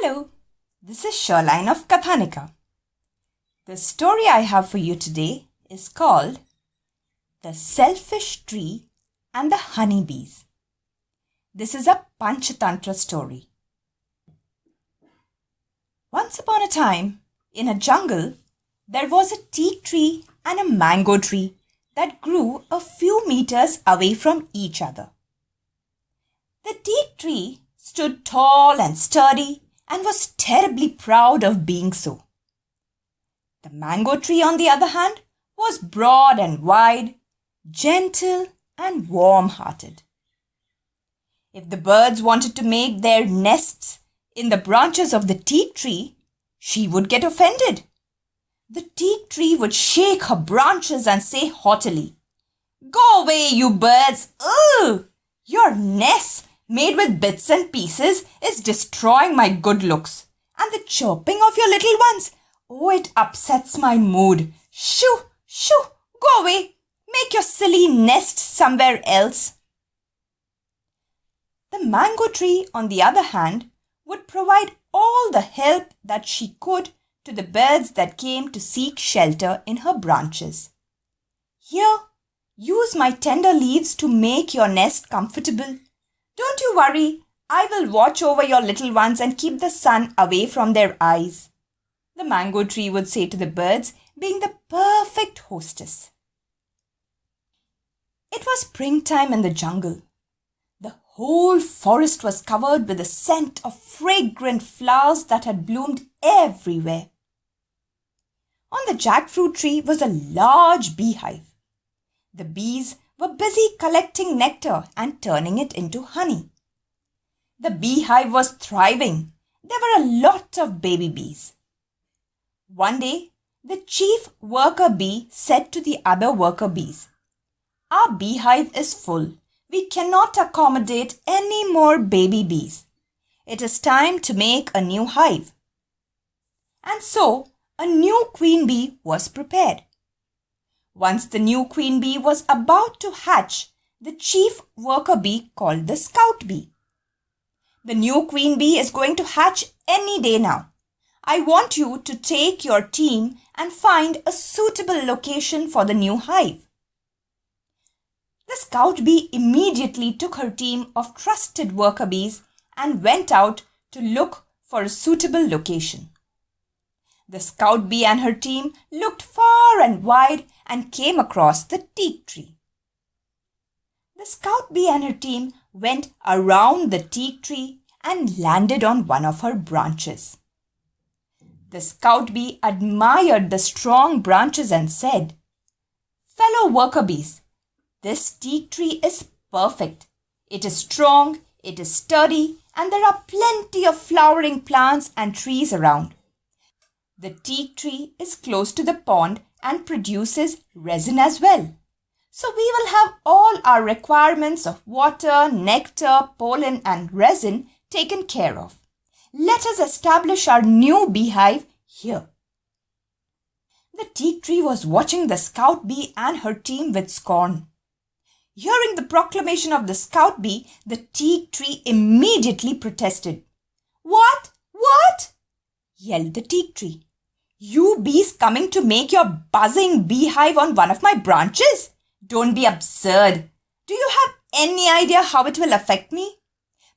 Hello, this is Sherline of Kathanika. The story I have for you today is called The Selfish Tree and the Honeybees. This is a Panchatantra story. Once upon a time, in a jungle, there was a teak tree and a mango tree that grew a few meters away from each other. The teak tree stood tall and sturdy and was terribly proud of being so. The mango tree, on the other hand, was broad and wide, gentle and warm-hearted. If the birds wanted to make their nests in the branches of the teak tree, she would get offended. The teak tree would shake her branches and say haughtily, "Go away, you birds! Ugh! Your nests made with bits and pieces is destroying my good looks. And the chirping of your little ones, oh, it upsets my mood. Shoo, shoo, go away. Make your silly nest somewhere else." The mango tree, on the other hand, would provide all the help that she could to the birds that came to seek shelter in her branches. "Here, use my tender leaves to make your nest comfortable. Don't you worry, I will watch over your little ones and keep the sun away from their eyes," the mango tree would say to the birds, being the perfect hostess. It was springtime in the jungle. The whole forest was covered with the scent of fragrant flowers that had bloomed everywhere. On the jackfruit tree was a large beehive. The bees were busy collecting nectar and turning it into honey. The beehive was thriving. There were a lot of baby bees. One day, the chief worker bee said to the other worker bees, "Our beehive is full. We cannot accommodate any more baby bees. It is time to make a new hive." And so, a new queen bee was prepared. Once the new queen bee was about to hatch, the chief worker bee called the scout bee. "The new queen bee is going to hatch any day now. I want you to take your team and find a suitable location for the new hive." The scout bee immediately took her team of trusted worker bees and went out to look for a suitable location. The scout bee and her team looked far and wide and came across the teak tree. The scout bee and her team went around the teak tree and landed on one of her branches. The scout bee admired the strong branches and said, "Fellow worker bees, this teak tree is perfect. It is strong, it is sturdy, and there are plenty of flowering plants and trees around. The teak tree is close to the pond and produces resin as well. So we will have all our requirements of water, nectar, pollen, and resin taken care of. Let us establish our new beehive here." The teak tree was watching the scout bee and her team with scorn. Hearing the proclamation of the scout bee, the teak tree immediately protested. What? Yelled the teak tree. "You bees coming to make your buzzing beehive on one of my branches? Don't be absurd. Do you have any idea how it will affect me?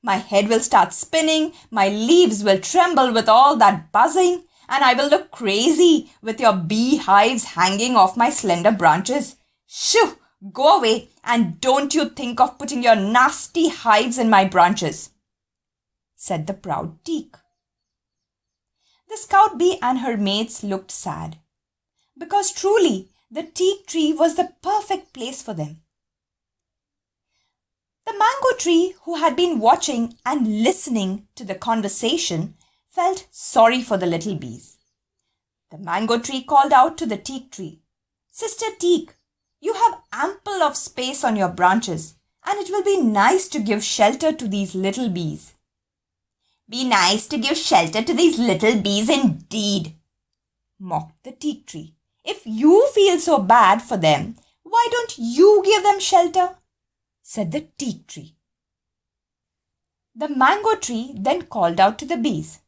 My head will start spinning, my leaves will tremble with all that buzzing, and I will look crazy with your beehives hanging off my slender branches. Shoo! Go away, and don't you think of putting your nasty hives in my branches," said the proud teak. The scout bee and her mates looked sad, because truly the teak tree was the perfect place for them. The mango tree, who had been watching and listening to the conversation, felt sorry for the little bees. The mango tree called out to the teak tree, "Sister teak, you have ample of space on your branches, and it will be nice to give shelter to these little bees." "Be nice to give shelter to these little bees indeed," mocked the teak tree. "If you feel so bad for them, why don't you give them shelter?" said the teak tree. The mango tree then called out to the bees,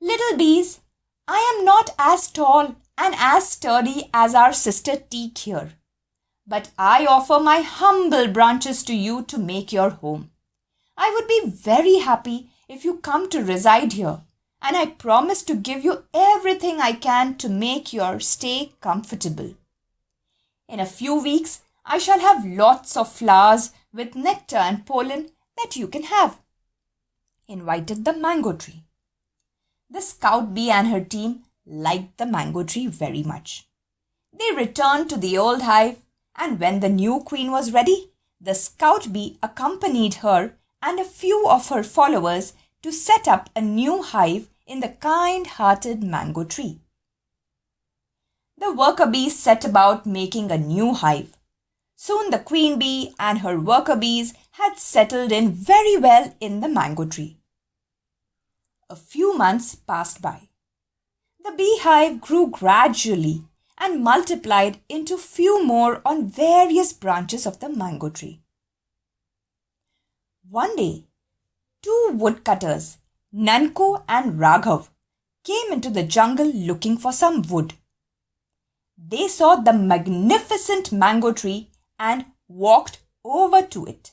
Little bees, I am not as tall and as sturdy as our sister teak here, but I offer my humble branches to you to make your home. I would be very happy if you come to reside here, and I promise to give you everything I can to make your stay comfortable. In a few weeks, I shall have lots of flowers with nectar and pollen that you can have," invited the mango tree. The scout bee and her team liked the mango tree very much. They returned to the old hive, and when the new queen was ready, the scout bee accompanied her and a few of her followers to set up a new hive in the kind-hearted mango tree. The worker bees set about making a new hive. Soon the queen bee and her worker bees had settled in very well in the mango tree. A few months passed by. The beehive grew gradually and multiplied into few more on various branches of the mango tree. One day, two woodcutters, Nanko and Raghav, came into the jungle looking for some wood. They saw the magnificent mango tree and walked over to it.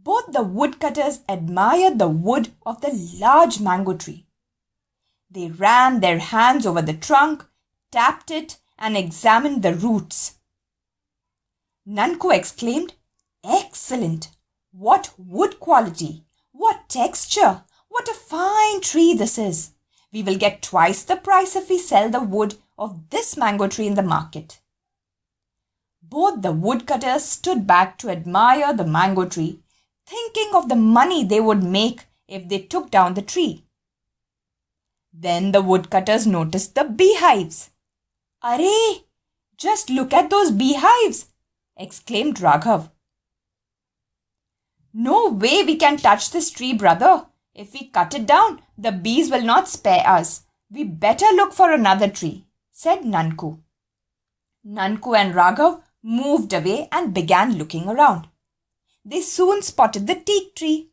Both the woodcutters admired the wood of the large mango tree. They ran their hands over the trunk, tapped it, and examined the roots. Nanko exclaimed, "Excellent! What wood quality! What texture! What a fine tree this is! We will get twice the price if we sell the wood of this mango tree in the market." Both the woodcutters stood back to admire the mango tree, thinking of the money they would make if they took down the tree. Then the woodcutters noticed the beehives. "Arey, just look at those beehives!" exclaimed Raghav. "No way we can touch this tree, brother. If we cut it down, the bees will not spare us. We better look for another tree," said Nanku. Nanku and Raghav moved away and began looking around. They soon spotted the teak tree.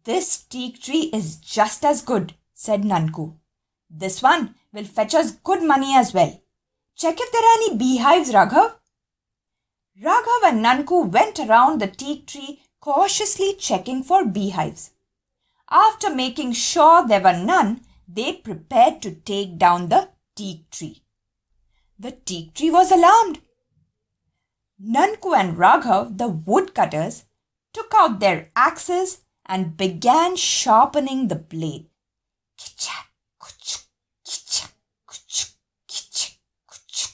"This teak tree is just as good," said Nanku. "This one will fetch us good money as well. Check if there are any beehives, Raghav." Raghav and Nanku went around the teak tree, cautiously checking for beehives. After making sure there were none, they prepared to take down the teak tree. The teak tree was alarmed. Nanku and Raghav, the woodcutters, took out their axes and began sharpening the blade. Kichak, kuchuk, kichak, kuchuk, kichak, kuchuk.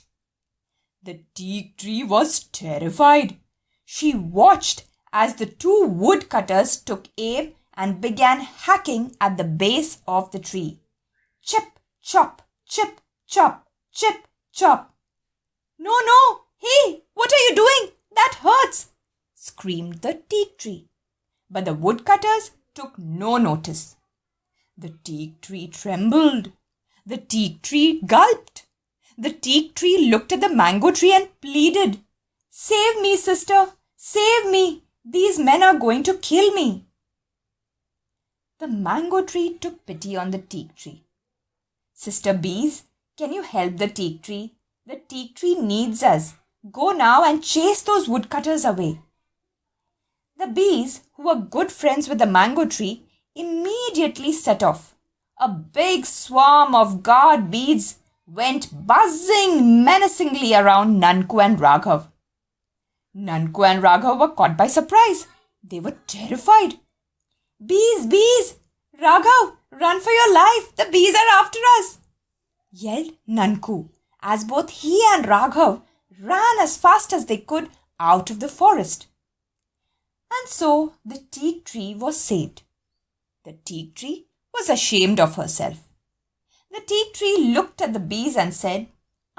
The teak tree was terrified. She watched as the two woodcutters took aim and began hacking at the base of the tree. Chip, chop, chip, chop, chip, chop. "No, no! Hey, what are you doing? That hurts!" screamed the teak tree. But the woodcutters took no notice. The teak tree trembled. The teak tree gulped. The teak tree looked at the mango tree and pleaded, "Save me, sister! Save me! These men are going to kill me!" The mango tree took pity on the teak tree. "Sister bees, can you help the teak tree? The teak tree needs us. Go now and chase those woodcutters away." The bees, who were good friends with the mango tree, immediately set off. A big swarm of guard bees went buzzing menacingly around Nanku and Raghav. Nanku and Raghav were caught by surprise. They were terrified. "Bees, bees! Raghav, run for your life! The bees are after us!" yelled Nanku, as both he and Raghav ran as fast as they could out of the forest. And so the teak tree was saved. The teak tree was ashamed of herself. The teak tree looked at the bees and said,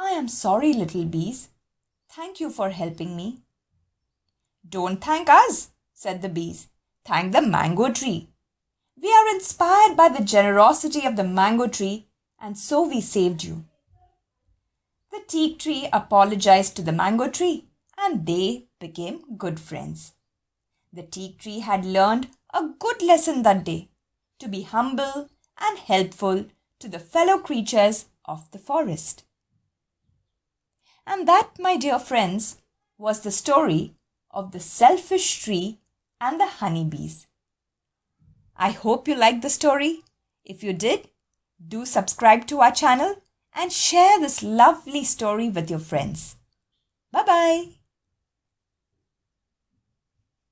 "I am sorry, little bees. Thank you for helping me." "Don't thank us," said the bees. "Thank the mango tree. We are inspired by the generosity of the mango tree, and so we saved you." The teak tree apologized to the mango tree, and they became good friends. The teak tree had learned a good lesson that day, to be humble and helpful to the fellow creatures of the forest. And that, my dear friends, was the story of the selfish tree and the honeybees. I hope you liked the story. If you did, do subscribe to our channel and share this lovely story with your friends. Bye-bye.